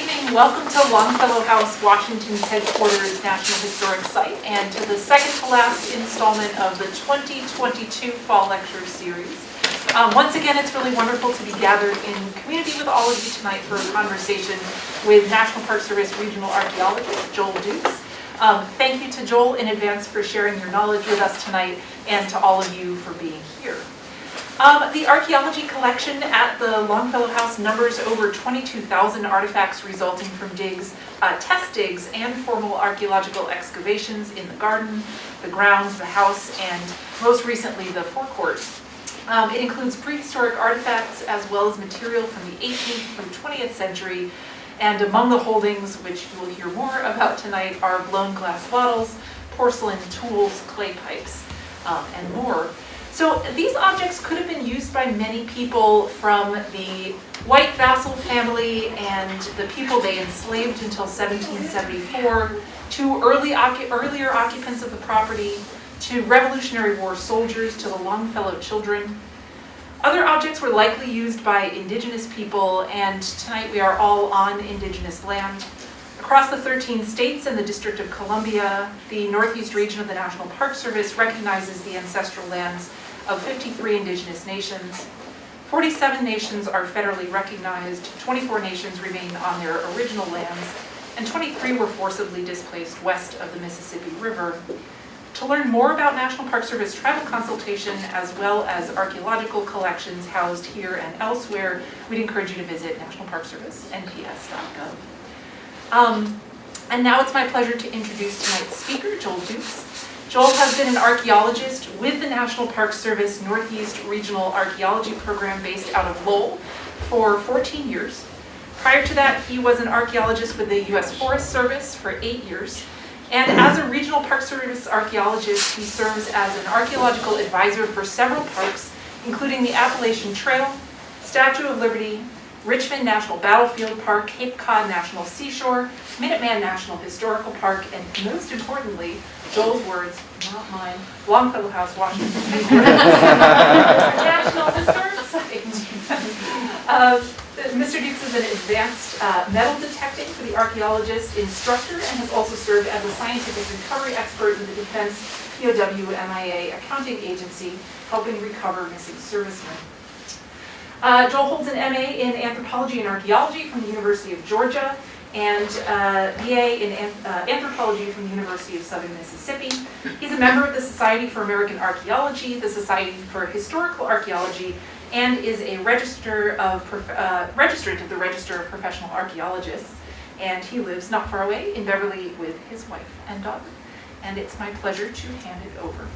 evening. Welcome to Longfellow House, Washington's headquarters National Historic Site, and to the second to last installment of the 2022 Fall Lecture Series. Once again, it's really wonderful to be gathered in community with all of you tonight for a conversation with National Park Service Regional Archaeologist Joel Dukes. Thank you to Joel in advance for sharing your knowledge with us tonight, and to all of you for being here. The archaeology collection at the Longfellow House numbers over 22,000 artifacts resulting from digs, test digs, and formal archaeological excavations in the garden, the grounds, the house, and most recently the forecourt. It includes prehistoric artifacts as well as material from the 18th through 20th century, and among the holdings, which you will hear more about tonight, are blown glass bottles, porcelain tools, clay pipes, and more. So these objects could have been used by many people, from the white vassal family and the people they enslaved until 1774, to earlier occupants of the property, to Revolutionary War soldiers, to the Longfellow children. Other objects were likely used by indigenous people, and tonight we are all on indigenous land. Across the 13 states and the District of Columbia, the Northeast region of the National Park Service recognizes the ancestral lands of 53 indigenous nations. 47 nations are federally recognized, 24 nations remain on their original lands, and 23 were forcibly displaced west of the Mississippi River. To learn more about National Park Service tribal consultation, as well as archaeological collections housed here and elsewhere, we'd encourage you to visit National Park Service, nps.gov. And now it's my pleasure to introduce tonight's speaker, Joel Dukes. Joel has been an archaeologist with the National Park Service Northeast Regional Archaeology Program based out of Lowell for 14 years. Prior to that, he was an archaeologist with the U.S. Forest Service for 8 years. And as a Regional Park Service archaeologist, he serves as an archaeological advisor for several parks, including the Appalachian Trail, Statue of Liberty, Richmond National Battlefield Park, Cape Cod National Seashore, Minuteman National Historical Park, and most importantly, Joel's words, not mine, Longfellow House, Washington, National Historic Site. Mr. Dukes is an advanced metal detecting for the archaeologist instructor, and has also served as a scientific recovery expert in the Defense POW MIA accounting agency, helping recover missing servicemen. Joel holds an MA in Anthropology and Archaeology from the University of Georgia, and BA in Anthropology from the University of Southern Mississippi. He's a member of the Society for American Archaeology, the Society for Historical Archaeology, and is a registrant of the Register of Professional Archaeologists. And he lives not far away in Beverly with his wife and daughter. And it's my pleasure to hand it over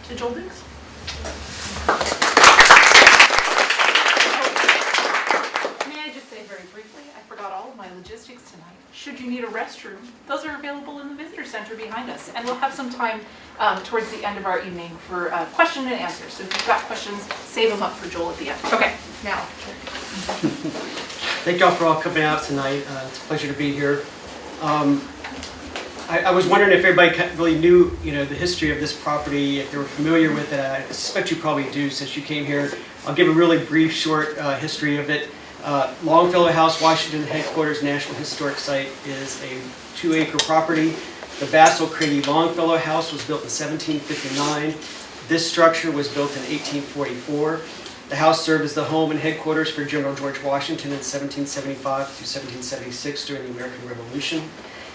to Joel Dukes. Very briefly, I forgot all of my logistics tonight. Should you need a restroom, those are available in the visitor center behind us, and we'll have some time towards the end of our evening for question and answers. So if you've got questions, save them up for Joel at the end. Okay, now. Thank y'all for all coming out tonight. It's a pleasure to be here. I was wondering if everybody really knew, the history of this property, if they were familiar with it. I suspect you probably do since you came here. I'll give a really brief, short history of it. Longfellow House, Washington headquarters National Historic Site is a 2-acre property. The vassal Crady Longfellow House was built in 1759. This structure was built in 1844. The house served as the home and headquarters for General George Washington in 1775 through 1776 during the American Revolution,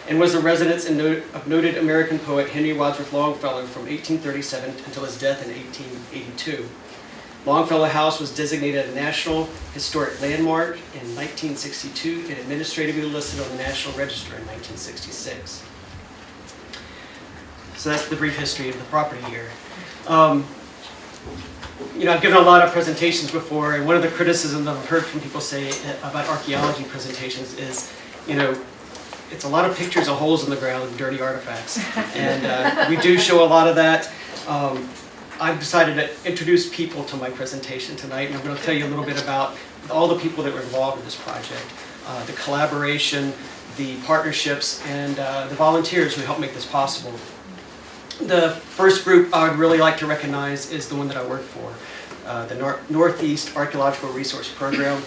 and was the residence of noted American poet Henry Wadsworth Longfellow from 1837 until his death in 1882. Longfellow House was designated a National Historic Landmark in 1962 and administratively listed on the National Register in 1966. So that's the brief history of the property here. I've given a lot of presentations before, and one of the criticisms I've heard from people say about archaeology presentations is, it's a lot of pictures of holes in the ground and dirty artifacts. And we do show a lot of that. I've decided to introduce people to my presentation tonight, and I'm going to tell you a little bit about all the people that were involved in this project, the collaboration, the partnerships, and the volunteers who helped make this possible. The first group I would really like to recognize is the one that I work for, the Northeast Archaeological Resource Program.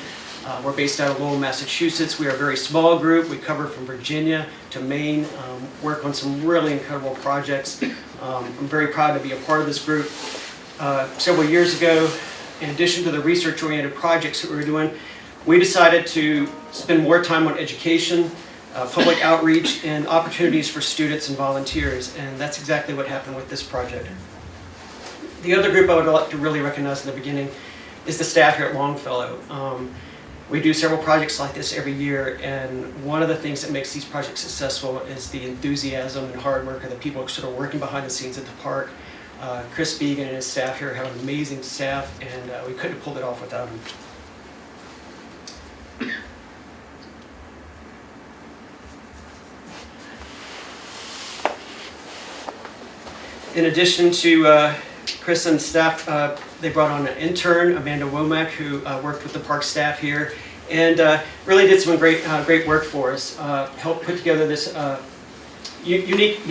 We're based out of Lowell, Massachusetts. We are a very small group. We cover from Virginia to Maine, work on some really incredible projects. I'm very proud to be a part of this group. Several years ago, in addition to the research-oriented projects that we were doing, we decided to spend more time on education, public outreach, and opportunities for students and volunteers, and that's exactly what happened with this project. The other group I would like to really recognize in the beginning is the staff here at Longfellow. We do several projects like this every year, and one of the things that makes these projects successful is the enthusiasm and hard work of the people sort of working behind the scenes at the park. Chris Began and his staff here have an amazing staff, and we couldn't have pulled it off without them. In addition to Chris and staff, they brought on an intern, Amanda Womack, who worked with the park staff here, and really did some great work for us. Helped put together this unique,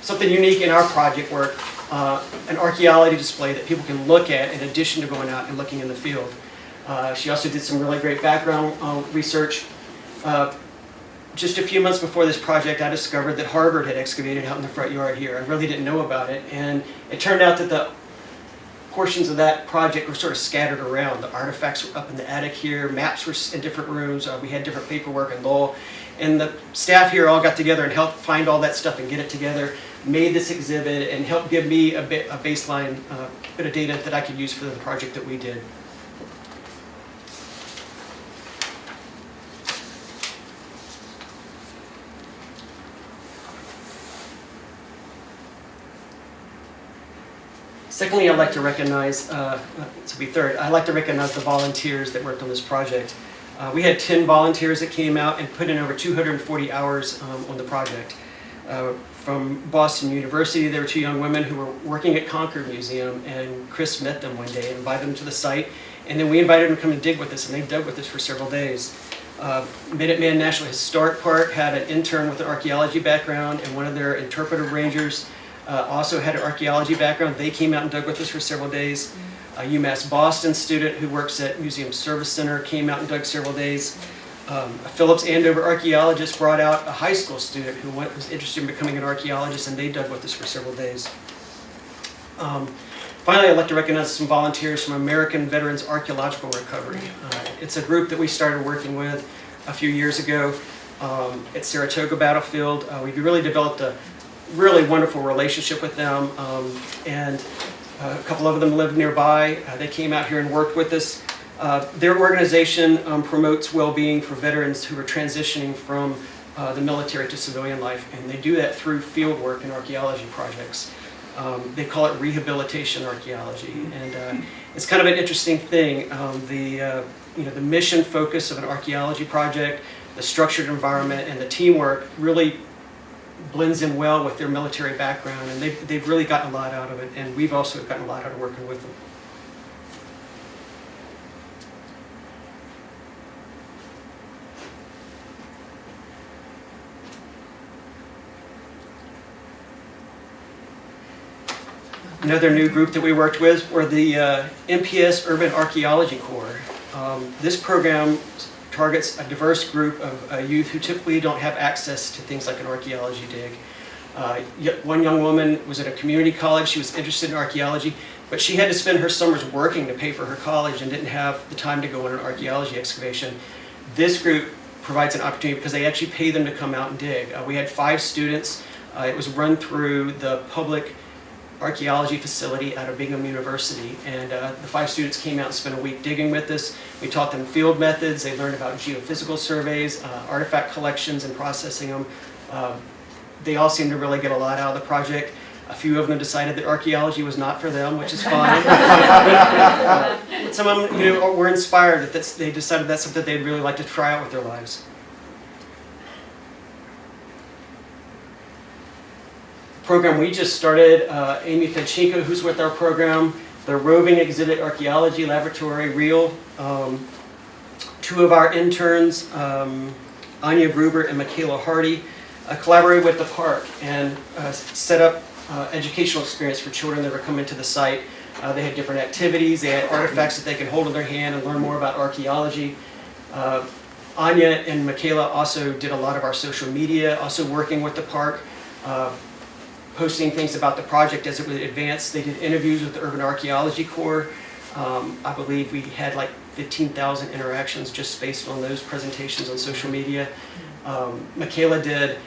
something unique in our project work, an archaeology display that people can look at in addition to going out and looking in the field. She also did some really great background research. Just a few months before this project, I discovered that Harvard had excavated out in the front yard here. I really didn't know about it, and it turned out that the portions of that project were sort of scattered around. The artifacts were up in the attic here, maps were in different rooms, we had different paperwork and Lowell, and the staff here all got together and helped find all that stuff and get it together, made this exhibit, and helped give me a baseline bit of data that I could use for the project that we did. Secondly, I'd like to recognize, I'd like to recognize the volunteers that worked on this project. We had 10 volunteers that came out and put in over 240 hours on the project. From Boston University, there were 2 young women who were working at Concord Museum, and Chris met them one day and invited them to the site, and then we invited them to come and dig with us, and they dug with us for several days. Minuteman National Historic Park had an intern with an archaeology background, and one of their interpretive rangers also had an archaeology background. They came out and dug with us for several days. A UMass Boston student who works at Museum Service Center came out and dug several days. A Phillips Andover archaeologist brought out a high school student who was interested in becoming an archaeologist, and they dug with us for several days. Finally, I'd like to recognize some volunteers from American Veterans Archeological Recovery. It's a group that we started working with a few years ago at Saratoga Battlefield. We really developed a really wonderful relationship with them, and a couple of them lived nearby. They came out here and worked with us. Their organization promotes well-being for veterans who are transitioning from the military to civilian life, and they do that through field work and archaeology projects. They call it rehabilitation archaeology, and it's kind of an interesting thing. The mission focus of an archaeology project, the structured environment, and the teamwork really blends in well with their military background, and they've really gotten a lot out of it, and we've also gotten a lot out of working with them. Another new group that we worked with were the MPS Urban Archaeology Corps. This program targets a diverse group of youth who typically don't have access to things like an archaeology dig. One young woman was at a community college. She was interested in archaeology, but she had to spend her summers working to pay for her college and didn't have the time to go on an archaeology excavation. This group provides an opportunity because they actually pay them to come out and dig. We had 5 students. It was run through the public archaeology facility out of Bingham University, and the 5 students came out and spent a week digging with us. We taught them field methods. They learned about geophysical surveys, artifact collections and processing them. They all seemed to really get a lot out of the project. A few of them decided that archaeology was not for them, which is fine. Some of them were inspired that they decided that's something they'd really like to try out with their lives. Program we just started, Amy Fedchenko, who's with our program, the Roving Exhibit Archaeology Laboratory, REAL. 2 of our interns, Anya Gruber and Michaela Hardy, collaborated with the park and set up educational experience for children that were coming to the site. They had different activities, they had artifacts that they could hold in their hand and learn more about archaeology. Anya and Michaela also did a lot of our social media, also working with the park, posting things about the project as it would advance. They did interviews with the Urban Archaeology Corps. I believe we had like 15,000 interactions just based on those presentations on social media. Michaela did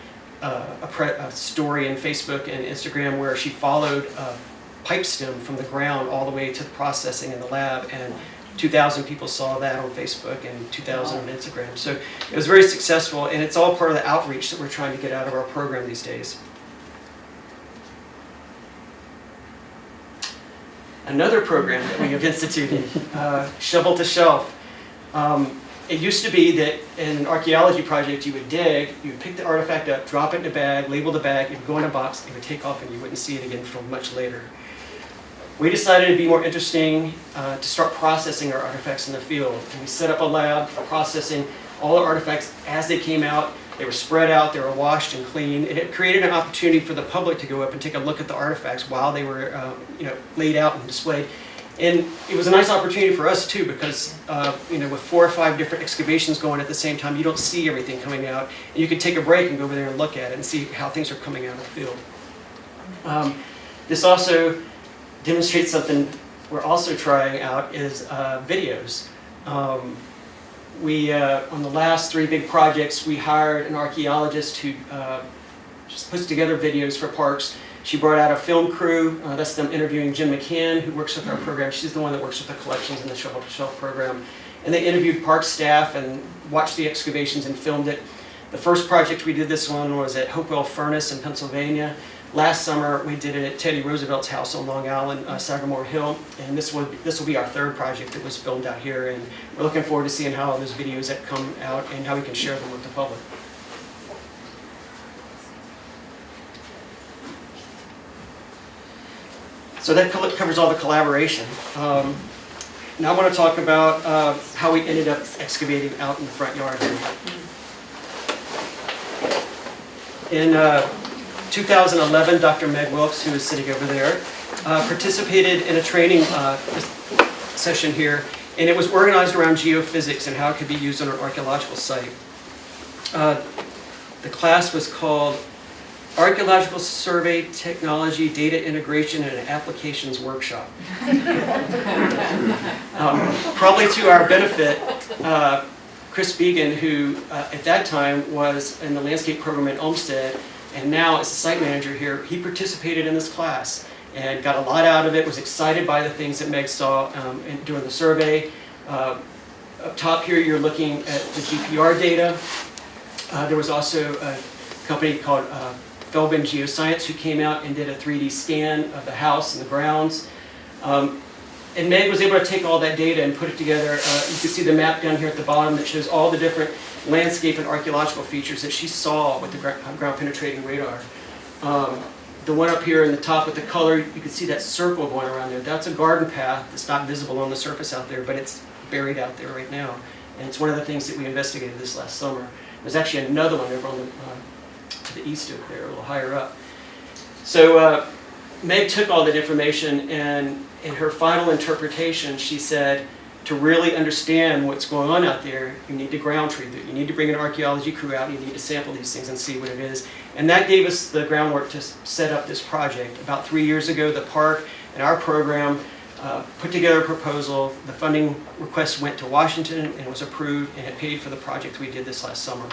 a story in Facebook and Instagram where she followed a pipe stem from the ground all the way to the processing in the lab, and 2,000 people saw that on Facebook and 2,000 on Instagram. So it was very successful, and it's all part of the outreach that we're trying to get out of our program these days. Another program that we have instituted, Shovel to Shelf. It used to be that in an archaeology project you would dig, you would pick the artifact up, drop it in a bag, label the bag, it would go in a box, it would take off, and you wouldn't see it again until much later. We decided it'd be more interesting to start processing our artifacts in the field. And we set up a lab for processing all the artifacts as they came out. They were spread out, they were washed and cleaned, and it created an opportunity for the public to go up and take a look at the artifacts while they were laid out and displayed. And it was a nice opportunity for us too, because with 4 or 5 different excavations going at the same time, you don't see everything coming out. And you could take a break and go over there and look at it and see how things are coming out of the field. This also demonstrates something we're also trying out is videos. On the last 3 big projects, we hired an archaeologist who just puts together videos for parks. She brought out a film crew. That's them interviewing Jim McCann, who works with our program. She's the one that works with the collections in the Shovel to Shelf program. And they interviewed park staff and watched the excavations and filmed it. The first project we did this one was at Hopewell Furnace in Pennsylvania. Last summer, we did it at Teddy Roosevelt's house on Long Island, Sagamore Hill. And this will be our 3rd project that was filmed out here. And we're looking forward to seeing how those videos that come out and how we can share them with the public. So that covers all the collaboration. Now I want to talk about how we ended up excavating out in the front yard here. In 2011, Dr. Meg Wilkes, who is sitting over there, participated in a training session here, and it was organized around geophysics and how it could be used on an archaeological site. The class was called Archaeological Survey Technology, Data Integration, and Applications Workshop. Probably to our benefit, Chris Began, who at that time was in the landscape program at Olmsted, and now is the site manager here, he participated in this class and got a lot out of it, was excited by the things that Meg saw during the survey. Up top here, you're looking at the GPR data. There was also a company called Felbin Geoscience who came out and did a 3D scan of the house and the grounds. And Meg was able to take all that data and put it together. You can see the map down here at the bottom that shows all the different landscape and archaeological features that she saw with the ground penetrating radar. The one up here in the top with the color, you can see that circle going around there. That's a garden path that's not visible on the surface out there, but it's buried out there right now. And it's one of the things that we investigated this last summer. There's actually another one over on the to the east of there, a little higher up. So Meg took all that information, and in her final interpretation, she said, to really understand what's going on out there, you need to ground truth it. You need to bring an archaeology crew out, and you need to sample these things and see what it is. And that gave us the groundwork to set up this project. About 3 years ago, the park and our program put together a proposal. The funding request went to Washington, and it was approved, and it paid for the project we did this last summer.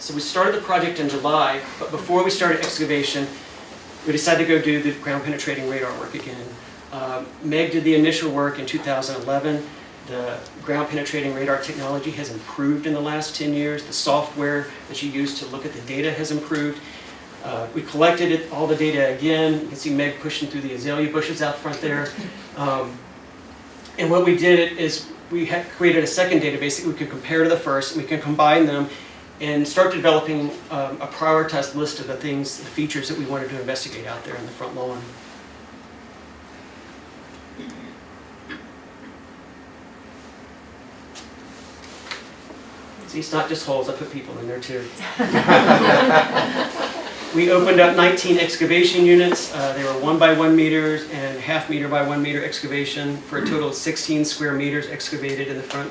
So we started the project in July, but before we started excavation, we decided to go do the ground penetrating radar work again. Meg did the initial work in 2011. The ground penetrating radar technology has improved in the last 10 years. The software that you use to look at the data has improved. We collected all the data again. You can see Meg pushing through the azalea bushes out front there. And what we did is we had created a second database that we could compare to the first, and we can combine them and start developing a prioritized list of the things, the features that we wanted to investigate out there in the front lawn. See, it's not just holes, I put people in there too. We opened up 19 excavation units. They were 1 by 1 meters and ½ meter by 1 meter excavation for a total of 16 square meters excavated in the front.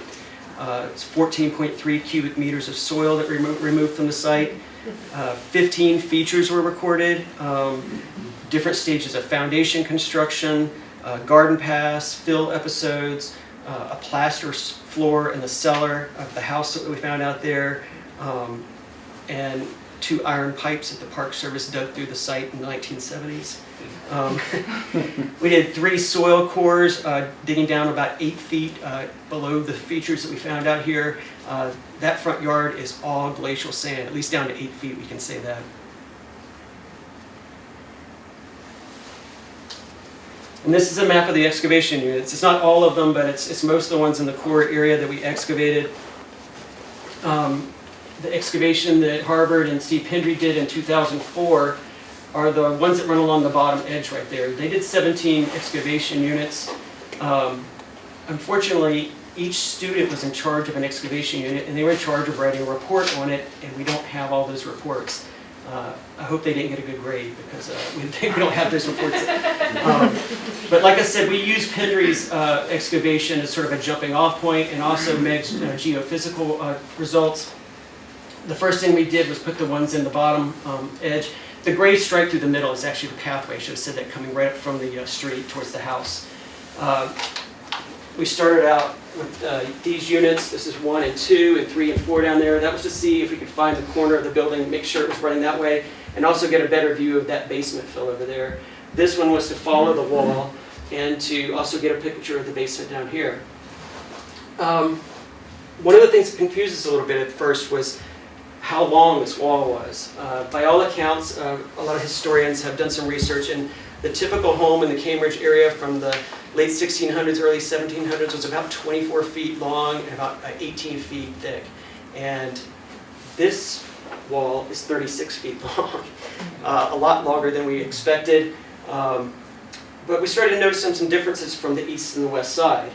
It's 14.3 cubic meters of soil that removed from the site. 15 features were recorded, different stages of foundation construction, garden paths, fill episodes, a plaster floor in the cellar of the house that we found out there, and 2 iron pipes that the Park Service dug through the site in the 1970s. We did 3 soil cores, digging down about 8 feet below the features that we found out here. That front yard is all glacial sand, at least down to 8 feet, we can say that. And this is a map of the excavation units. It's not all of them, but it's most of the ones in the core area that we excavated. The excavation that Harvard and Steve Hendry did in 2004 are the ones that run along the bottom edge right there. They did 17 excavation units. Unfortunately, each student was in charge of an excavation unit, and they were in charge of writing a report on it, and we don't have all those reports. I hope they didn't get a good grade, because we don't have those reports. But like I said, we used Hendry's excavation as sort of a jumping off point, and also Meg's geophysical results. The first thing we did was put the ones in the bottom edge. The gray stripe through the middle is actually the pathway. I should have said that, coming right up from the street towards the house. We started out with these units. This is 1 and 2 and 3 and 4 down there. That was to see if we could find the corner of the building, make sure it was running that way, and also get a better view of that basement fill over there. This one was to follow the wall and to also get a picture of the basement down here. One of the things that confused us a little bit at first was how long this wall was. By all accounts, a lot of historians have done some research, and the typical home in the Cambridge area from the late 1600s, early 1700s was about 24 feet long and about 18 feet thick. And this wall is 36 feet long, a lot longer than we expected. But we started to notice some differences from the east and the west side.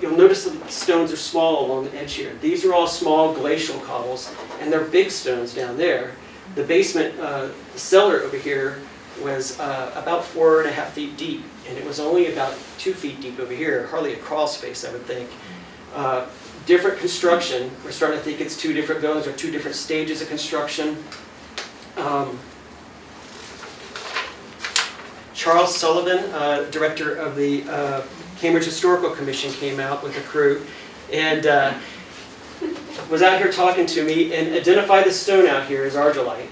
You'll notice the stones are small along the edge here. These are all small glacial cobbles, and they're big stones down there. The basement, the cellar over here, was about 4.5 feet deep, and it was only about 2 feet deep over here, hardly a crawl space, I would think. Different construction. We're starting to think it's 2 different buildings or 2 different stages of construction. Charles Sullivan, director of the Cambridge Historical Commission, came out with a crew and was out here talking to me and identified the stone out here as argillite,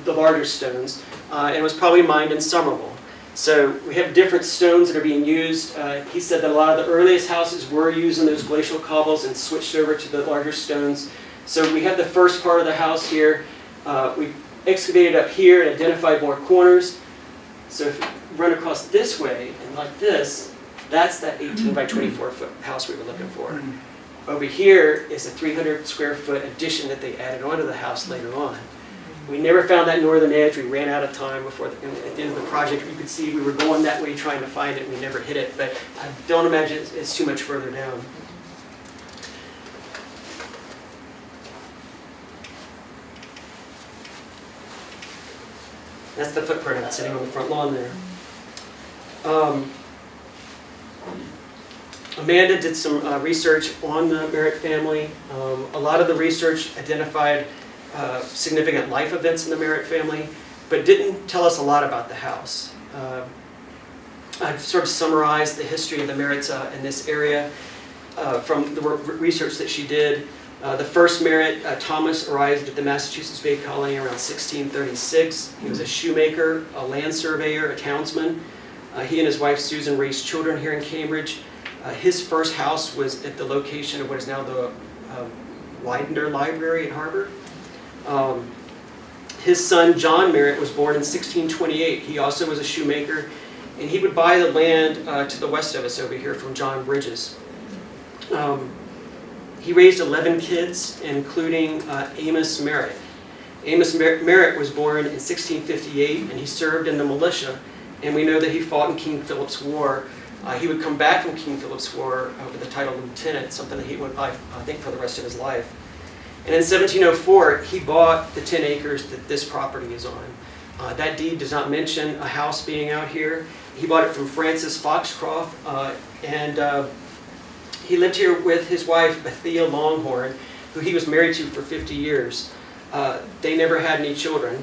the larger stones, and it was probably mined in Somerville. So we have different stones that are being used. He said that a lot of the earliest houses were using those glacial cobbles and switched over to the larger stones. So we have the first part of the house here. We excavated up here and identified more corners. So if you run across this way and like this, that's that 18 by 24 foot house we were looking for. Over here is a 300 square foot addition that they added onto the house later on. We never found that northern edge. We ran out of time before at the end of the project. You could see we were going that way trying to find it, and we never hit it. But I don't imagine it's too much further down. That's the footprint of it sitting on the front lawn there. Amanda did some research on the Merritt family. A lot of the research identified significant life events in the Merritt family, but didn't tell us a lot about the house. I've sort of summarized the history of the Merritts in this area from the research that she did. The first Merritt, Thomas, arrived at the Massachusetts Bay Colony around 1636. He was a shoemaker, a land surveyor, a townsman. He and his wife Susan raised children here in Cambridge. His first house was at the location of what is now the Widener Library at Harvard. His son John Merritt was born in 1628. He also was a shoemaker, and he would buy the land to the west of us over here from John Bridges. He raised 11 kids, including Amos Merritt. Amos Merritt was born in 1658, and he served in the militia, and we know that he fought in King Philip's War. He would come back from King Philip's War with the title of lieutenant, something that he would, I think, for the rest of his life. And in 1704, he bought the 10 acres that this property is on. That deed does not mention a house being out here. He bought it from Francis Foxcroft, and he lived here with his wife, Bethia Longhorn, who he was married to for 50 years. They never had any children.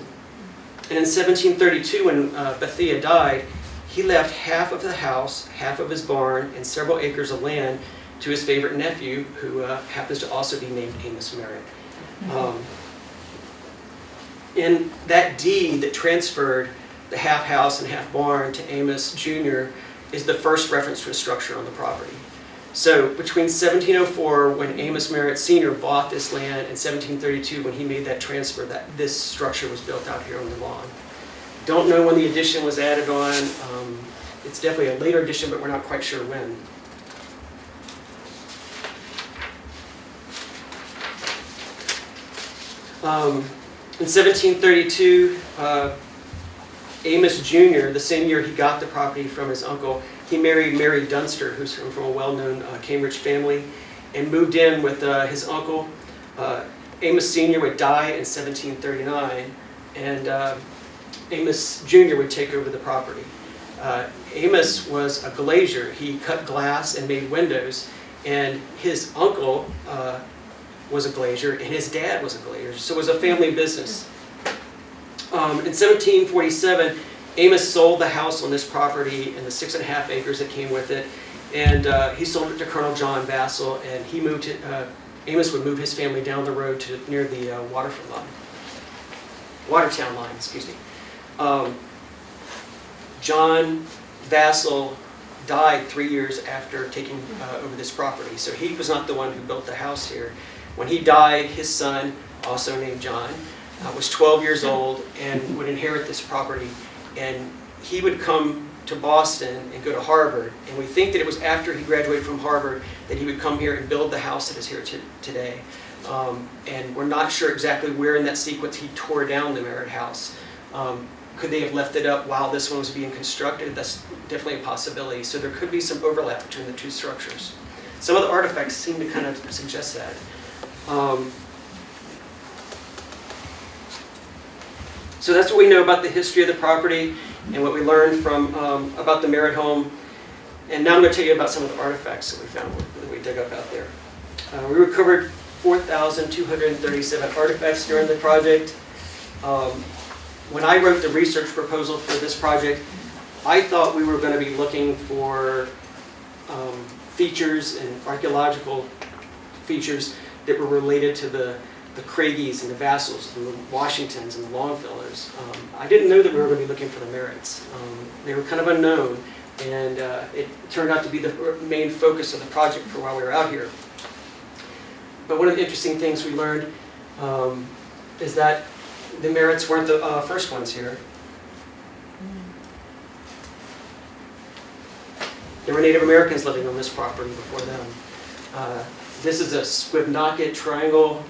And in 1732, when Bethia died, he left half of the house, half of his barn, and several acres of land to his favorite nephew, who happens to also be named Amos Merritt. In that deed that transferred the half house and half barn to Amos Jr. is the first reference to a structure on the property. So between 1704, when Amos Merritt Sr. bought this land, and 1732, when he made that transfer, that this structure was built out here on the lawn. Don't know when the addition was added on. It's definitely a later addition, but we're not quite sure when. In 1732, Amos Jr., the same year he got the property from his uncle, he married Mary Dunster, who's from a well-known Cambridge family, and moved in with his uncle. Amos Sr. would die in 1739, and Amos Jr. would take over the property. Amos was a glazier. He cut glass and made windows, and his uncle was a glazier, and his dad was a glazier, so it was a family business. In 1747, Amos sold the house on this property and the 6.5 acres that came with it, and he sold it to Colonel John Vassell, and he moved it, Amos would move his family down the road to near the Watertown line, excuse me. John Vassell died 3 years after taking over this property, so he was not the one who built the house here. When he died, his son, also named John, was 12 years old and would inherit this property, and he would come to Boston and go to Harvard, and we think that it was after he graduated from Harvard that he would come here and build the house that is here today. And we're not sure exactly where in that sequence he tore down the Merritt house. Could they have left it up while this one was being constructed? That's definitely a possibility. So there could be some overlap between the two structures. Some of the artifacts seem to kind of suggest that. So that's what we know about the history of the property and what we learned from about the Merritt home. And now I'm going to tell you about some of the artifacts that we found that we dug up out there. We recovered 4,237 artifacts during the project. When I wrote the research proposal for this project, I thought we were going to be looking for features and archaeological features that were related to the Craigies and the Vassalls and the Washingtons and the Longfellows. I didn't know that we were going to be looking for the Merritts. They were kind of unknown, and it turned out to be the main focus of the project for while we were out here. But one of the interesting things we learned is that the Merritts weren't the first ones here. There were Native Americans living on this property before them. This is a Squibnocket triangle.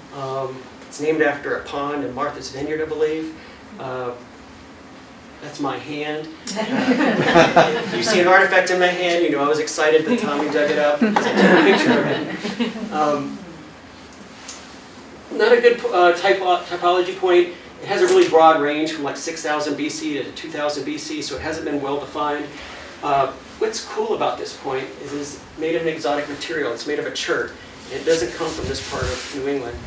It's named after a pond in Martha's Vineyard, I believe. That's my hand. If you see an artifact in my hand, you know I was excited the time we dug it up because I took a picture of it. Not a good typology point. It has a really broad range from like 6,000 BC to 2000 BC, so it hasn't been well defined. What's cool about this point is it's made of an exotic material. It's made of a chert. It doesn't come from this part of New England.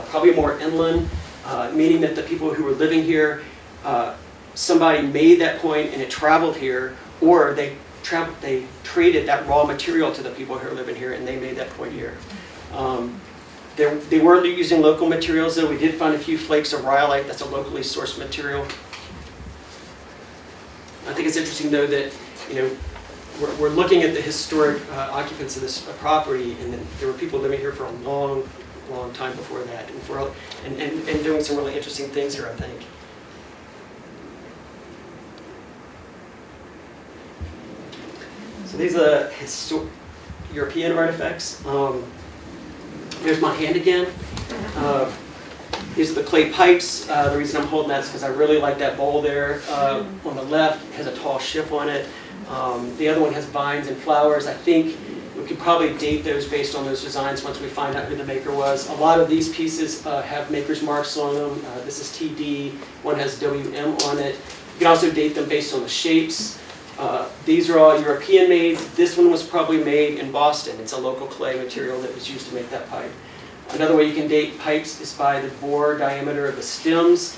Probably more inland, meaning that the people who were living here, somebody made that point and it traveled here, or they traded that raw material to the people who are living here and they made that point here. They were using local materials, though. We did find a few flakes of rhyolite. That's a locally sourced material. I think it's interesting, though, that we're looking at the historic occupants of this property, and then there were people living here for a long, long time before that, and doing some really interesting things here, I think. So these are European artifacts. Here's my hand again. These are the clay pipes. The reason I'm holding that is because I really like that bowl there. On the left, it has a tall ship on it. The other one has vines and flowers. I think we could probably date those based on those designs once we find out who the maker was. A lot of these pieces have maker's marks on them. This is TD, one has WM on it. You can also date them based on the shapes. These are all European made. This one was probably made in Boston. It's a local clay material that was used to make that pipe. Another way you can date pipes is by the bore diameter of the stems.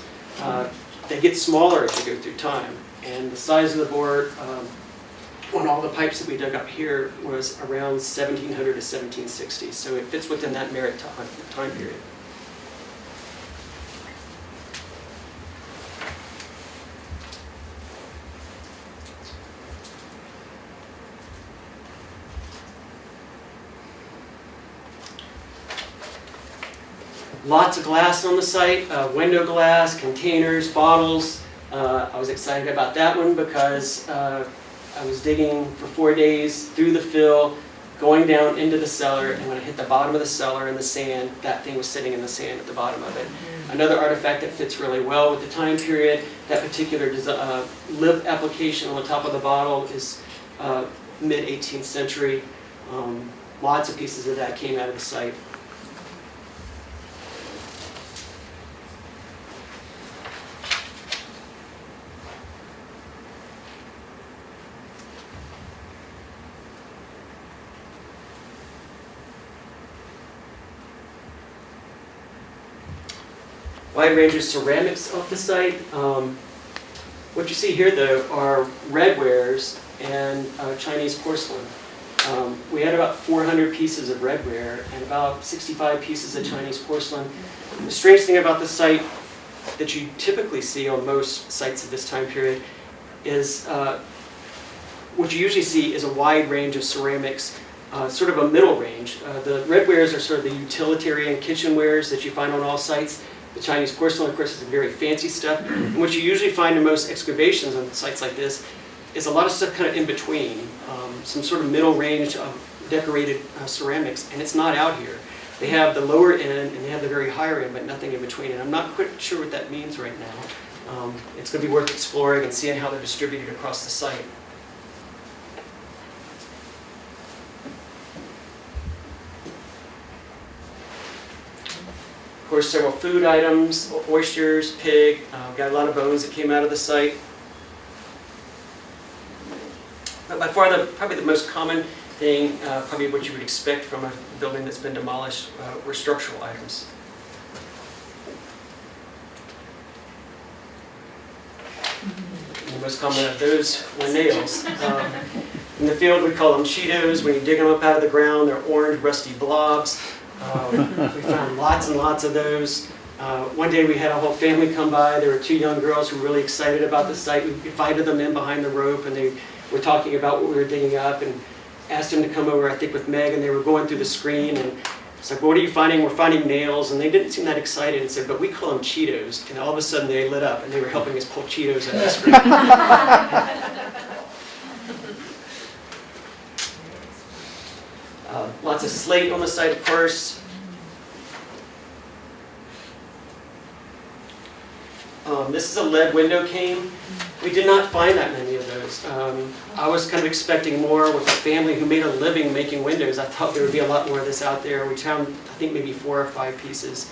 They get smaller as you go through time. And the size of the bore on all the pipes that we dug up here was around 1700 to 1760. So it fits within that merit time period. Lots of glass on the site, window glass, containers, bottles. I was excited about that one because I was digging for 4 days through the fill, going down into the cellar, and when I hit the bottom of the cellar in the sand, that thing was sitting in the sand at the bottom of it. Another artifact that fits really well with the time period, that particular lip application on the top of the bottle is mid-18th century. Lots of pieces of that came out of the site. Wide range of ceramics off the site. What you see here, though, are redwares and Chinese porcelain. We had about 400 pieces of redware and about 65 pieces of Chinese porcelain. The strange thing about the site that you typically see on most sites of this time period is what you usually see is a wide range of ceramics, sort of a middle range. The redwares are sort of the utilitarian kitchenwares that you find on all sites. The Chinese porcelain, of course, is very fancy stuff. And what you usually find in most excavations on sites like this is a lot of stuff kind of in between, some sort of middle range of decorated ceramics, and it's not out here. They have the lower end and they have the very higher end, but nothing in between. And I'm not quite sure what that means right now. It's going to be worth exploring and seeing how they're distributed across the site. Of course, several food items, oysters, pig. Got a lot of bones that came out of the site. But by far, probably the most common thing, probably what you would expect from a building that's been demolished, were structural items. And the most common of those were nails. In the field, we call them Cheetos. When you dig them up out of the ground, they're orange, rusty blobs. We found lots and lots of those. One day we had a whole family come by. There were two young girls who were really excited about the site. We invited them in behind the rope, and they were talking about what we were digging up, and asked them to come over, I think, with Meg, and they were going through the screen, and it's like, what are you finding? We're finding nails, and they didn't seem that excited, and said, but we call them Cheetos, and all of a sudden they lit up, and they were helping us pull Cheetos out of the screen. Lots of slate on the site, of course. This is a lead window cane. We did not find that many of those. I was kind of expecting more with a family who made a living making windows. I thought there would be a lot more of this out there. We found, I think, maybe 4 or 5 pieces.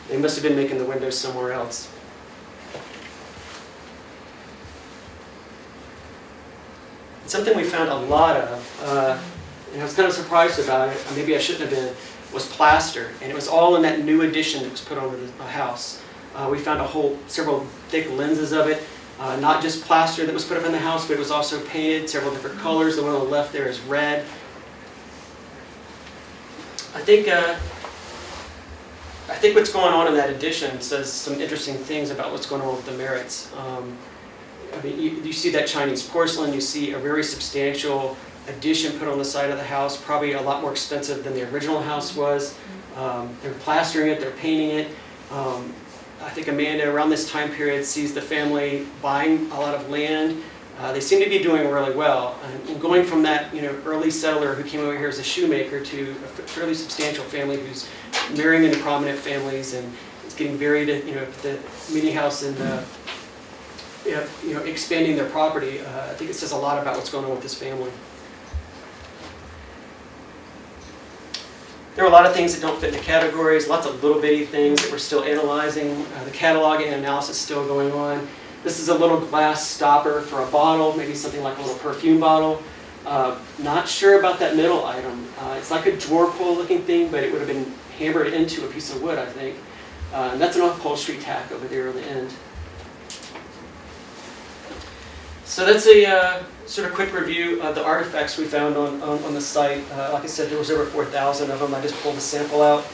They must have been making the windows somewhere else. Something we found a lot of, and I was kind of surprised about it, or maybe I shouldn't have been, was plaster. And it was all in that new addition that was put onto the house. We found several thick lenses of it. Not just plaster that was put up in the house, but it was also painted several different colors. The one on the left there is red. I think what's going on in that addition says some interesting things about what's going on with the merits. I mean, you see that Chinese porcelain, you see a very substantial addition put on the side of the house, probably a lot more expensive than the original house was. They're plastering it, they're painting it. I think Amanda, around this time period, sees the family buying a lot of land. They seem to be doing really well. And going from that early settler who came over here as a shoemaker to a fairly substantial family who's marrying into prominent families and is getting buried at the meeting house and expanding their property. I think it says a lot about what's going on with this family. There are a lot of things that don't fit into categories, lots of little bitty things that we're still analyzing. The cataloging and analysis is still going on. This is a little glass stopper for a bottle, maybe something like a little perfume bottle. Not sure about that middle item. It's like a drawer pull looking thing, but it would have been hammered into a piece of wood, I think. And that's an upholstery tack over there on the end. So that's a sort of quick review of the artifacts we found on the site. Like I said, there was over 4,000 of them. I just pulled a sample out.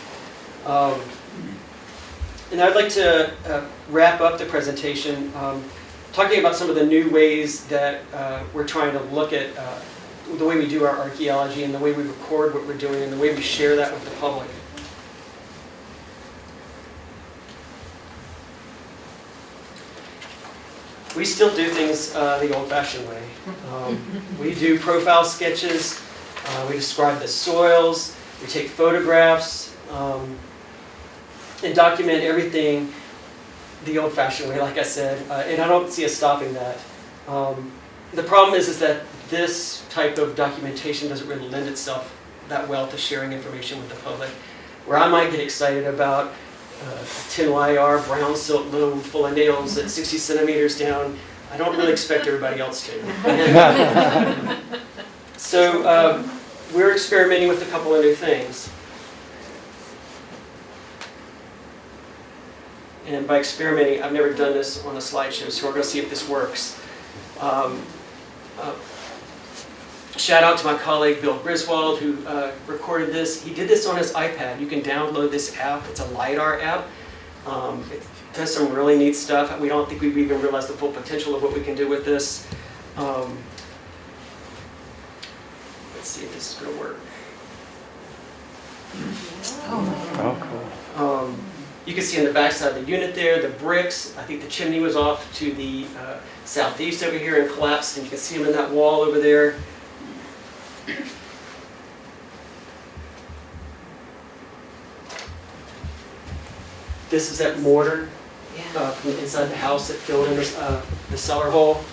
And I'd like to wrap up the presentation talking about some of the new ways that we're trying to look at the way we do our archaeology and the way we record what we're doing and the way we share that with the public. We still do things the old-fashioned way. We do profile sketches, we describe the soils, we take photographs, and document everything the old-fashioned way, like I said, and I don't see us stopping that. The problem is that this type of documentation doesn't really lend itself that well to sharing information with the public. Where I might get excited about tin YR brown silk loom full of nails at 60 centimeters down, I don't really expect everybody else to. So we're experimenting with a couple of new things. And by experimenting, I've never done this on a slideshow, so we're going to see if this works. Shout out to my colleague Bill Griswold who recorded this. He did this on his iPad. You can download this app. It's a LiDAR app. It does some really neat stuff. We don't think we've even realized the full potential of what we can do with this. Let's see if this is going to work. Oh, cool. You can see on the back side of the unit there, the bricks. I think the chimney was off to the southeast over here and collapsed, and you can see them in that wall over there. This is that mortar from inside the house that filled in the cellar hole.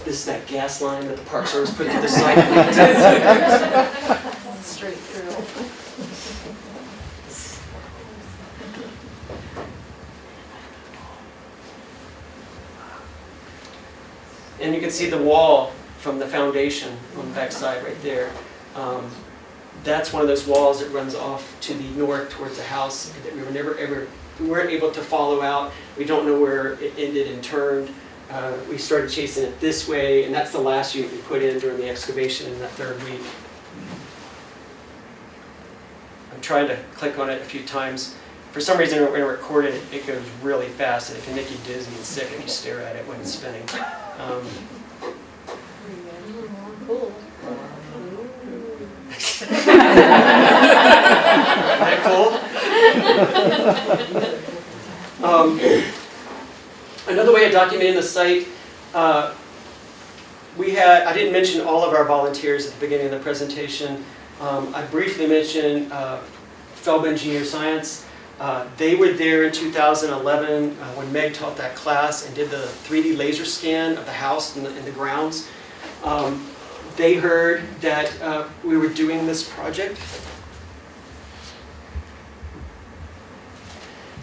This is that gas line that the Park Service put through the site. Straight through. And you can see the wall from the foundation on the back side right there. That's one of those walls that runs off to the north towards the house that we weren't able to follow out. We don't know where it ended and turned. We started chasing it this way, and that's the last unit we put in during the excavation in that third week. I'm trying to click on it a few times. For some reason, when I record it, it goes really fast, and it can make you dizzy and sick if you stare at it when it's spinning. Isn't that cool? Another way of documenting the site, I didn't mention all of our volunteers at the beginning of the presentation. I briefly mentioned Feldman Geoscience. They were there in 2011 when Meg taught that class and did the 3D laser scan of the house and the grounds. They heard that we were doing this project.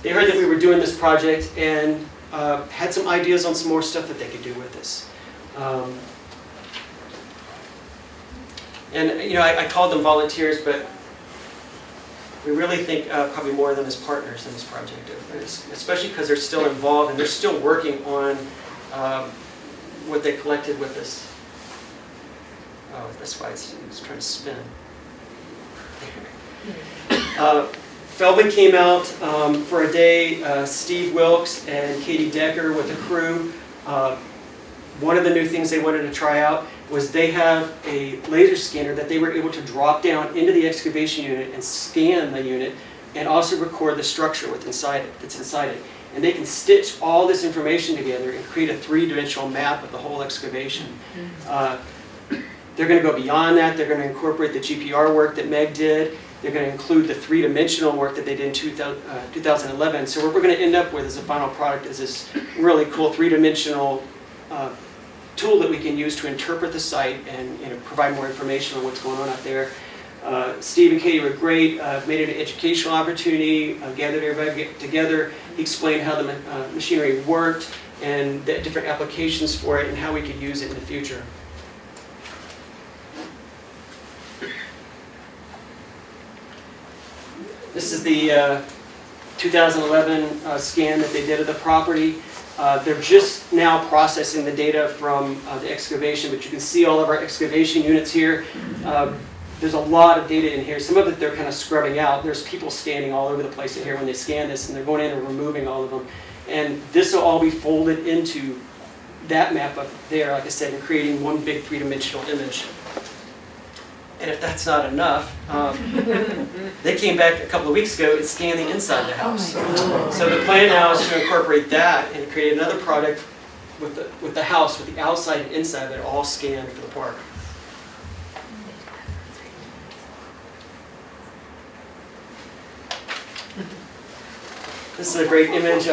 They heard that we were doing this project and had some ideas on some more stuff that they could do with this. And you know, I called them volunteers, but we really think probably more of them as partners in this project, especially because they're still involved and they're still working on what they collected with us. Oh, that's why it's trying to spin. Feldman came out for a day, Steve Wilkes and Katie Decker with the crew. One of the new things they wanted to try out was they have a laser scanner that they were able to drop down into the excavation unit and scan the unit and also record the structure that's inside it. And they can stitch all this information together and create a three-dimensional map of the whole excavation. They're going to go beyond that. They're going to incorporate the GPR work that Meg did. They're going to include the three-dimensional work that they did in 2011. So what we're going to end up with as a final product is this really cool three-dimensional tool that we can use to interpret the site and provide more information on what's going on out there. Steve and Katie were great, made it an educational opportunity, gathered everybody together. He explained how the machinery worked and the different applications for it and how we could use it in the future. This is the 2011 scan that they did of the property. They're just now processing the data from the excavation, but you can see all of our excavation units here. There's a lot of data in here. Some of it they're kind of scrubbing out. There's people standing all over the place in here when they scan this, and they're going in and removing all of them. And this will all be folded into that map up there, like I said, and creating one big three-dimensional image. And if that's not enough, they came back a couple of weeks ago and scanned the inside of the house. So the plan now is to incorporate that and create another product with the house, with the outside and inside that are all scanned for the park. This is a great image.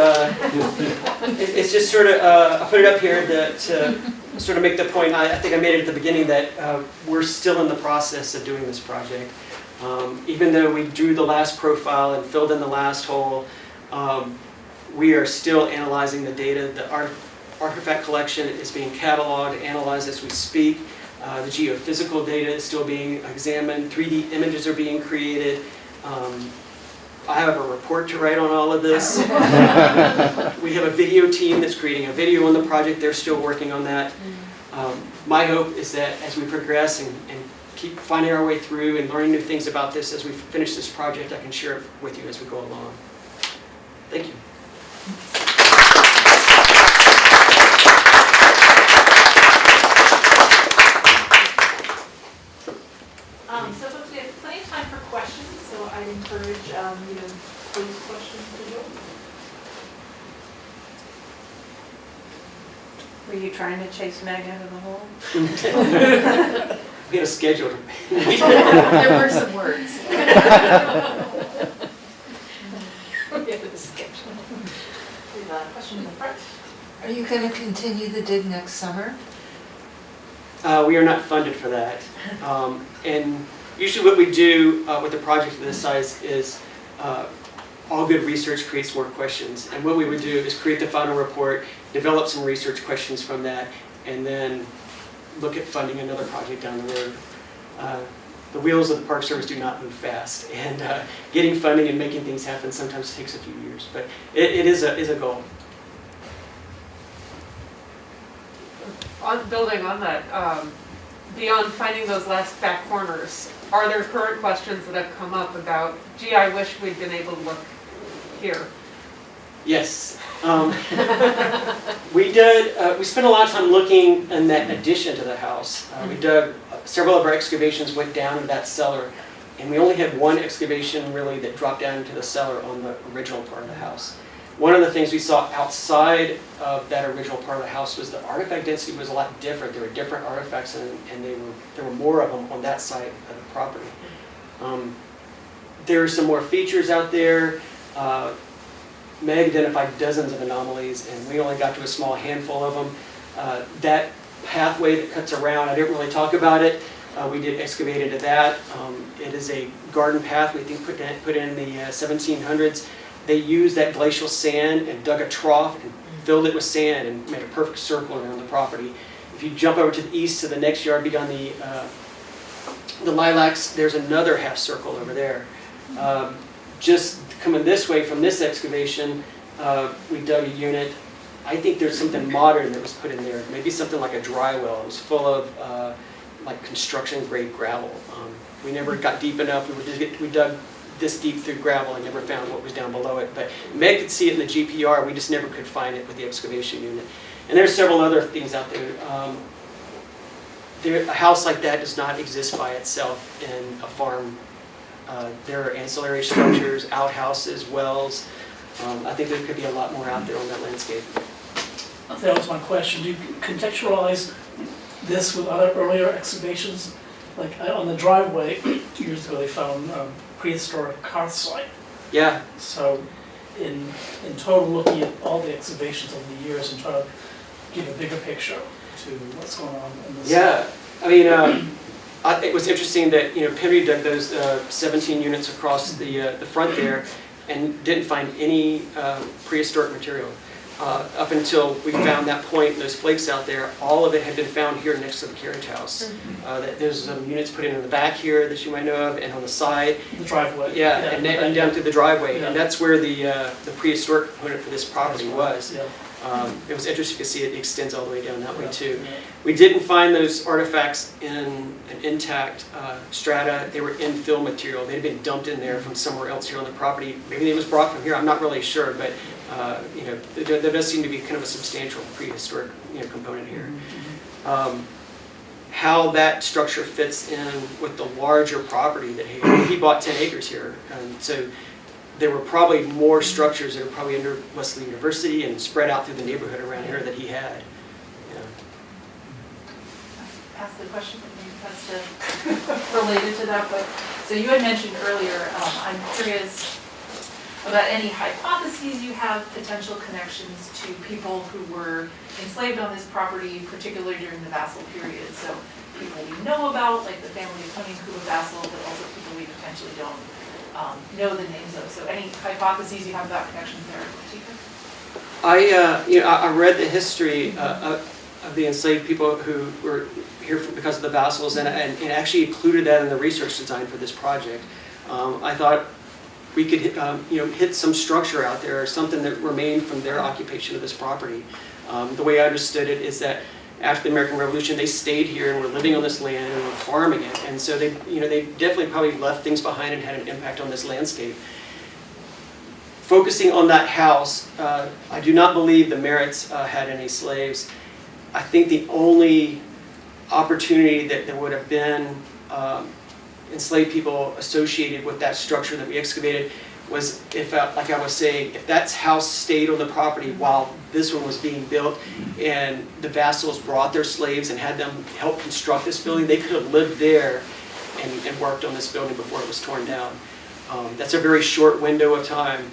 It's just sort of, I put it up here to sort of make the point, I think I made it at the beginning, that we're still in the process of doing this project. Even though we drew the last profile and filled in the last hole, we are still analyzing the data. The artifact collection is being cataloged, analyzed as we speak. The geophysical data is still being examined. 3D images are being created. I have a report to write on all of this. We have a video team that's creating a video on the project. They're still working on that. My hope is that as we progress and keep finding our way through and learning new things about this, as we finish this project, I can share it with you as we go along. Thank you. So folks, we have plenty of time for questions, so I'd encourage you to pose questions to Joel. Were you trying to chase Meg out of the hole? We had a schedule. There were some words. We have a schedule. We have a question in the front. Are you going to continue the dig next summer? We are not funded for that. And usually what we do with a project of this size is all good research creates more questions. And what we would do is create the final report, develop some research questions from that, and then look at funding another project down the road. The wheels of the Park Service do not move fast, and getting funding and making things happen sometimes takes a few years, but it is a goal. On building on that, beyond finding those last back corners, are there current questions that have come up about, gee, I wish we'd been able to look here? Yes. We spent a lot of time looking in that addition to the house. We dug, several of our excavations went down into that cellar, and we only had one excavation really that dropped down into the cellar on the original part of the house. One of the things we saw outside of that original part of the house was the artifact density was a lot different. There were different artifacts, and there were more of them on that side of the property. There are some more features out there. Meg identified dozens of anomalies, and we only got to a small handful of them. That pathway that cuts around, I didn't really talk about it. We did excavate into that. It is a garden path we think put in the 1700s. They used that glacial sand and dug a trough and filled it with sand and made a perfect circle around the property. If you jump over to the east to the next yard beyond the lilacs, there's another half circle over there. Just coming this way from this excavation, we dug a unit. I think there's something modern that was put in there. Maybe something like a dry well. It was full of like construction grade gravel. We never got deep enough. We dug this deep through gravel and never found what was down below it. But Meg could see it in the GPR. We just never could find it with the excavation unit. And there's several other things out there. A house like that does not exist by itself in a farm. There are ancillary structures, outhouses, wells. I think there could be a lot more out there on that landscape. That was my question. Do you contextualize this with other earlier excavations? Like on the driveway, years ago they found prehistoric car site. Yeah. So in total, looking at all the excavations over the years and trying to give a bigger picture to what's going on in this. Yeah, I mean, It was interesting that, Henry dug those 17 units across the front there and didn't find any prehistoric material. Up until we found that point, those flakes out there, all of it had been found here next to the carriage house. There's some units put in the back here that you might know of, and on the side. The driveway. Yeah, and down through the driveway. Yeah. And that's where the prehistoric component for this property was. Yeah. It was interesting to see it extends all the way down that way too. Yeah. We didn't find those artifacts in an intact strata. They were infill material. They'd been dumped in there from somewhere else here on the property. Maybe it was brought from here. I'm not really sure, but there does seem to be kind of a substantial prehistoric component here. How that structure fits in with the larger property that he bought 10 acres here, and so there were probably more structures that are probably under Wesley University and spread out through the neighborhood around here that he had. Ask the question, maybe that's related to that, but, so you had mentioned earlier, I'm curious about any hypotheses you have, potential connections to people who were enslaved on this property, particularly during the vassal period. So people we know about, like the family of Tony and Kuba Vassal, but also people we potentially don't know the names of. So any hypotheses you have about connections there? I read the history of the enslaved people who were here because of the vassals, and actually included that in the research design for this project. I thought we could hit some structure out there, or something that remained from their occupation of this property. The way I understood it is that after the American Revolution, they stayed here and were living on this land and were farming it, and so they definitely probably left things behind and had an impact on this landscape. Focusing on that house, I do not believe the Merritts had any slaves. I think the only opportunity that there would have been enslaved people associated with that structure that we excavated was if, like I was saying, if that house stayed on the property while this one was being built, and the vassals brought their slaves and had them help construct this building, they could have lived there and worked on this building before it was torn down. That's a very short window of time,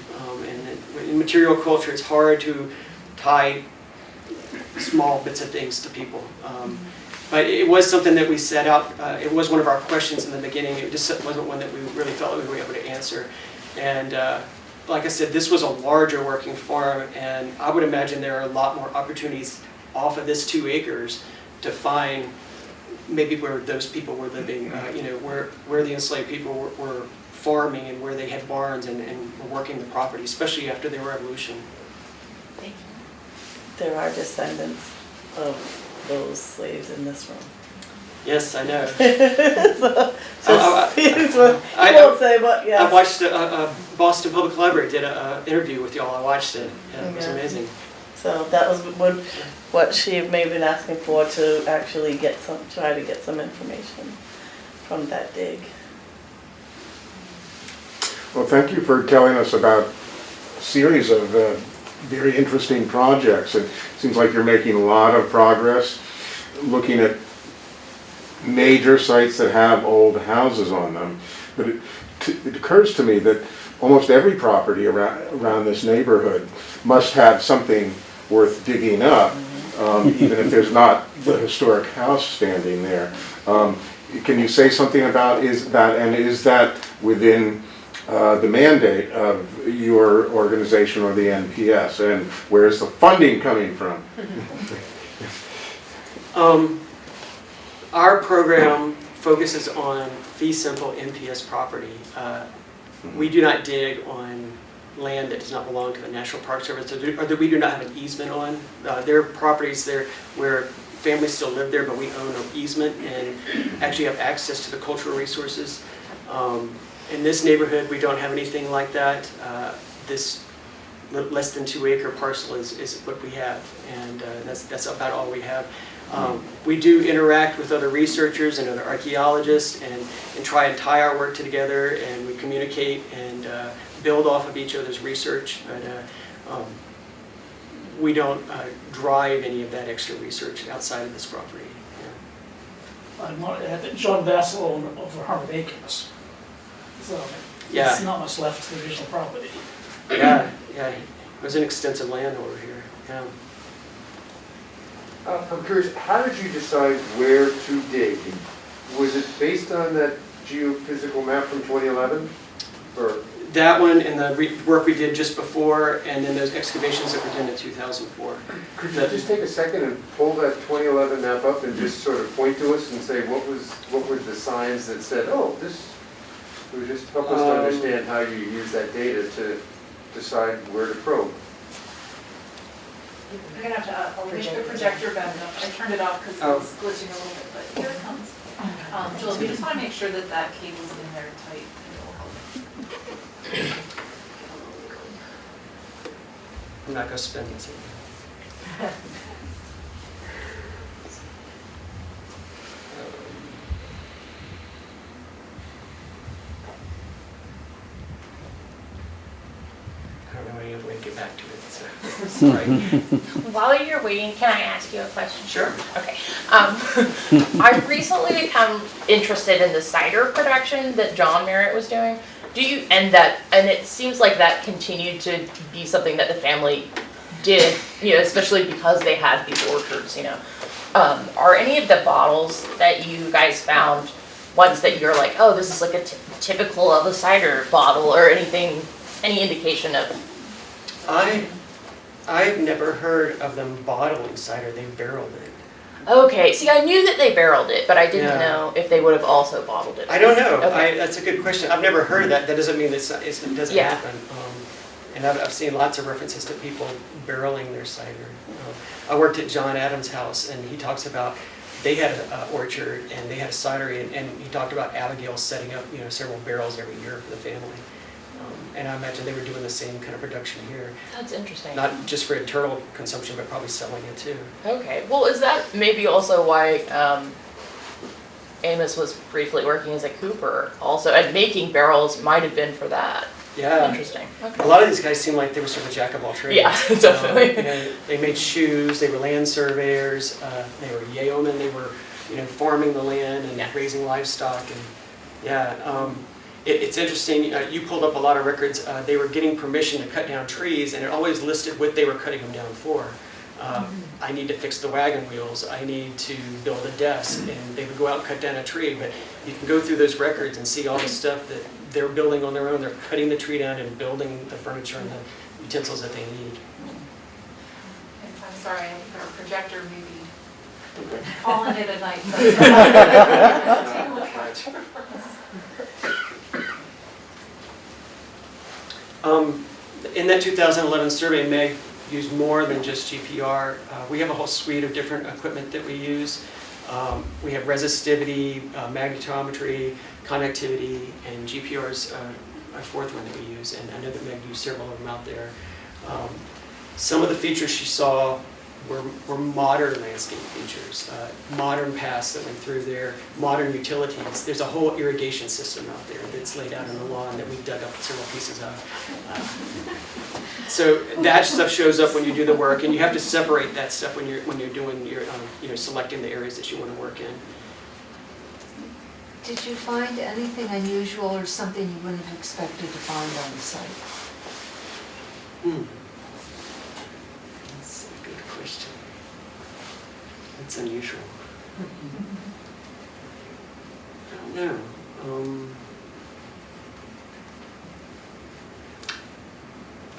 and in material culture, it's hard to tie small bits of things to people. But it was something that we set out. It was one of our questions in the beginning. It just wasn't one that we really felt like we were able to answer. And like I said, this was a larger working farm, and I would imagine there are a lot more opportunities off of this 2 acres to find maybe where those people were living, where the enslaved people were farming and where they had barns and were working the property, especially after the Revolution. Thank you. There are descendants of those slaves in this room. Yes, I know. I won't say, but yes. I watched Boston Public Library did an interview with y'all. I watched it. Yeah, it was amazing. So that was what she may have been asking for, to actually try to get some information from that dig. Well, thank you for telling us about a series of very interesting projects. It seems like you're making a lot of progress looking at major sites that have old houses on them. But it occurs to me that almost every property around this neighborhood must have something worth digging up, even if there's not the historic house standing there. Can you say something about is that within the mandate of your organization or the NPS, and where's the funding coming from? Our program focuses on fee simple NPS property. We do not dig on land that does not belong to the National Park Service, or that we do not have an easement on. There are properties there where families still live there, but we own an easement and actually have access to the cultural resources. In this neighborhood, we don't have anything like that. This less than 2 acre parcel is what we have, and that's about all we have. We do interact with other researchers and other archaeologists and try and tie our work together, and we communicate and build off of each other's research, but we don't drive any of that extra research outside of this property. Yeah. I want to add that John Vassal owned over 100 acres. So Yeah. there's not much left to the original property. Yeah, it was an extensive landholder here. Yeah. I'm curious, how did you decide where to dig? Was it based on that geophysical map from 2011? Or, That one and the work we did just before, and then those excavations that were done in 2004. could you just take a second and pull that 2011 map up and just sort of point to us and say what were the signs that said, oh, this, it would just help us to understand how you use that data to decide where to probe. I'm gonna have to, I'll make the projector back up. I turned it off because it was glitching a little bit, but here it comes. Jules, we just want to make sure that that cable's in there tight. It'll help. I'm not gonna spend this. I don't know any other way to get back to it, so, sorry. While you're waiting, can I ask you a question? Sure. Okay. I've recently become interested in the cider production that John Merritt was doing. And it seems like that continued to be something that the family did, especially because they had these orchards, Are any of the bottles that you guys found ones that you're like, oh, this is like a typical of a cider bottle, or anything, any indication of? I've never heard of them bottling cider, they barreled it. Okay, see, I knew that they barreled it, but I didn't Yeah. know if they would have also bottled it. I don't know. Okay. That's a good question. I've never heard of that. That doesn't mean it doesn't Yeah. happen. And I've seen lots of references to people barreling their cider. I worked at John Adams' house, and he talks about they had an orchard and they had a cidery, and he talked about Abigail setting up several barrels every year for the family. And I imagine they were doing the same kind of production here, That's interesting. not just for internal consumption, but probably selling it too. Okay, well, is that maybe also why Amos was briefly working as a cooper also, and making barrels might have been for that? Yeah. Interesting. A Okay. lot of these guys seem like they were sort of jack of all trades. Yeah, definitely. They made shoes, they were land surveyors, they were yeomen, they were farming the land and raising livestock. And it's interesting, you pulled up a lot of records, they were getting permission to cut down trees, and it always listed what they were cutting them down for. I need to fix the wagon wheels, I need to build a desk, and they would go out and cut down a tree. But you can go through those records and see all the stuff that they're building on their own. They're cutting the tree down and building the furniture and the utensils that they need. I'm sorry, our projector may be calling it a night. In that 2011 survey, Meg used more than just GPR. We have a whole suite of different equipment that we use. We have resistivity, magnetometry, connectivity, and GPR is a fourth one that we use, and I know that Meg used several of them out there. Some of the features she saw were modern landscape features, modern paths that went through there, modern utilities. There's a whole irrigation system out there that's laid out in the lawn that we dug up several pieces of. So that stuff shows up when you do the work, and you have to separate that stuff when you're doing your selecting the areas that you want to work in. Did you find anything unusual or something you wouldn't have expected to find on the site? That's a good question. That's unusual. I don't know.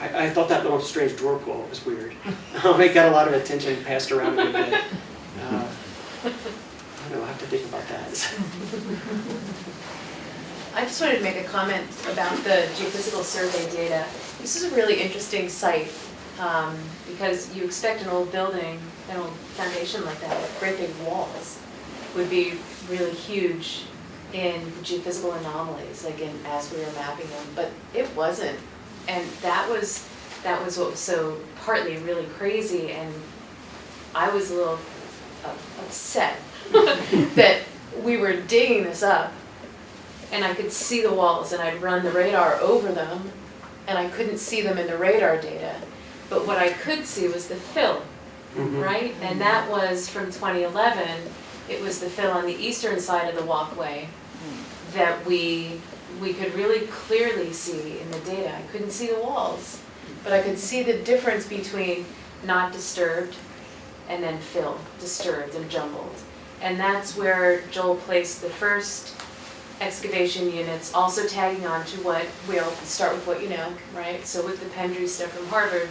I thought that little strange drawer pull was weird. It got a lot of attention passed around a bit. I don't know, I'll have to think about that. I just wanted to make a comment about the geophysical survey data. This is a really interesting site because you expect an old building, an old foundation like that with great big walls would be really huge in the geophysical anomalies, like as we were mapping them, but it wasn't. And that was what was so partly really crazy, and I was a little upset that we were digging this up and I could see the walls and I'd run the radar over them and I couldn't see them in the radar data. But what I could see was the fill, right? And that was from 2011. It was the fill on the eastern side of the walkway that we could really clearly see in the data. I couldn't see the walls, but I could see the difference between not disturbed and then fill, disturbed and jumbled. And that's where Joel placed the first excavation units, also tagging on to what, we'll start with what you know, right? So with the Pendry stuff from Harvard,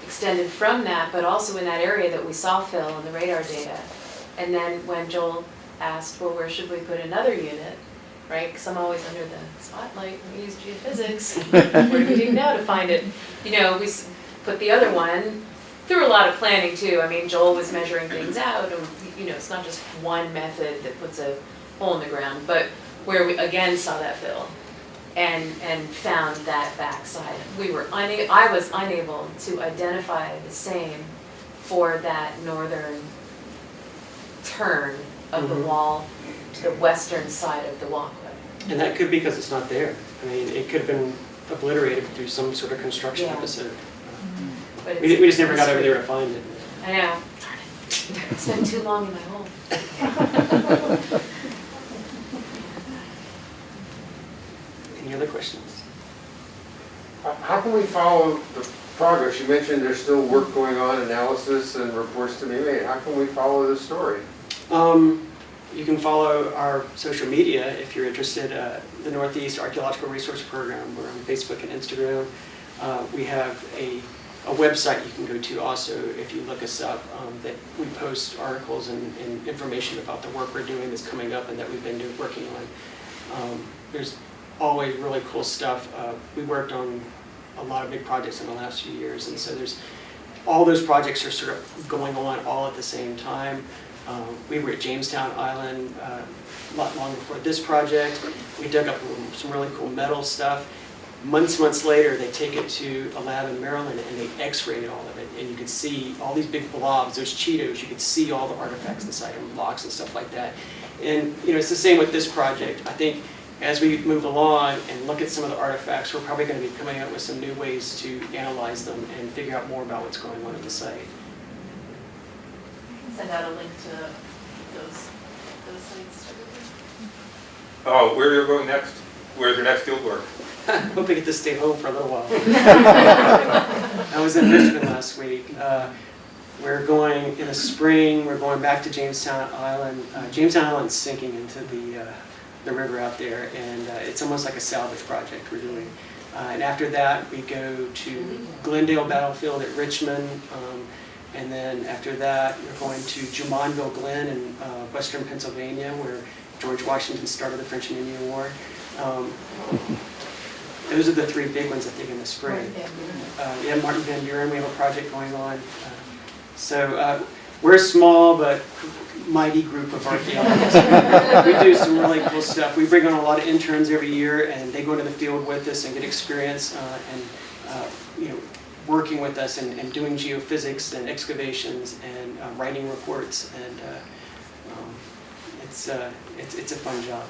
extended from that, but also in that area that we saw fill on the radar data. And then when Joel asked, well, where should we put another unit, right? Because I'm always under the spotlight when we use geophysics. Where do we dig now to find it? You know, we put the other one through a lot of planning too. I mean, Joel was measuring things out, and you know, it's not just one method that puts a hole in the ground, but where we again saw that fill and found that backside. I was unable to identify the same for that northern turn of the wall to the western side of the walkway. And that could be because it's not there. I mean, it could have been obliterated through some sort of construction Yeah. episode. But We just never got over there to find it. I know. Darn it. Spent too long in my hole. Any other questions? How can we follow the progress? You mentioned there's still work going on, analysis and reports to be made. How can we follow the story? You can follow our social media if you're interested. The Northeast Archeological Resource Program. We're on Facebook and Instagram. We have a website you can go to also if you look us up, that we post articles and information about the work we're doing that's coming up and that we've been working on. There's always really cool stuff. We worked on a lot of big projects in the last few years, and so there's all those projects are sort of going on all at the same time. We were at Jamestown Island a lot long before this project. We dug up some really cool metal stuff. Months later, they take it to a lab in Maryland and they x-rayed all of it. And you could see all these big blobs, those Cheetos, you could see all the artifacts inside them, blocks and stuff like that. And you know, it's the same with this project. I think as we move along and look at some of the artifacts, we're probably going to be coming up with some new ways to analyze them and figure out more about what's going on at the site. Send out a link to those sites. Oh, where are you going next? Where's your next field work? I hope I get to stay home for a little while. I was in Richmond last week. We're going in the spring, we're going back to Jamestown Island. Jamestown Island's sinking into the river out there, and it's almost like a salvage project we're doing. And after that, we go to Glendale Battlefield at Richmond. And then after that, we're going to Jumonville Glen in western Pennsylvania, where George Washington started the French and Indian War. Those are the three big ones, I think, in the spring. Yeah, Martin Van Buren, we have a project going on. So we're a small but mighty group of archaeologists. We do some really cool stuff. We bring on a lot of interns every year, and they go into the field with us and get experience you know, working with us and doing geophysics and excavations and writing reports, and it's a fun job.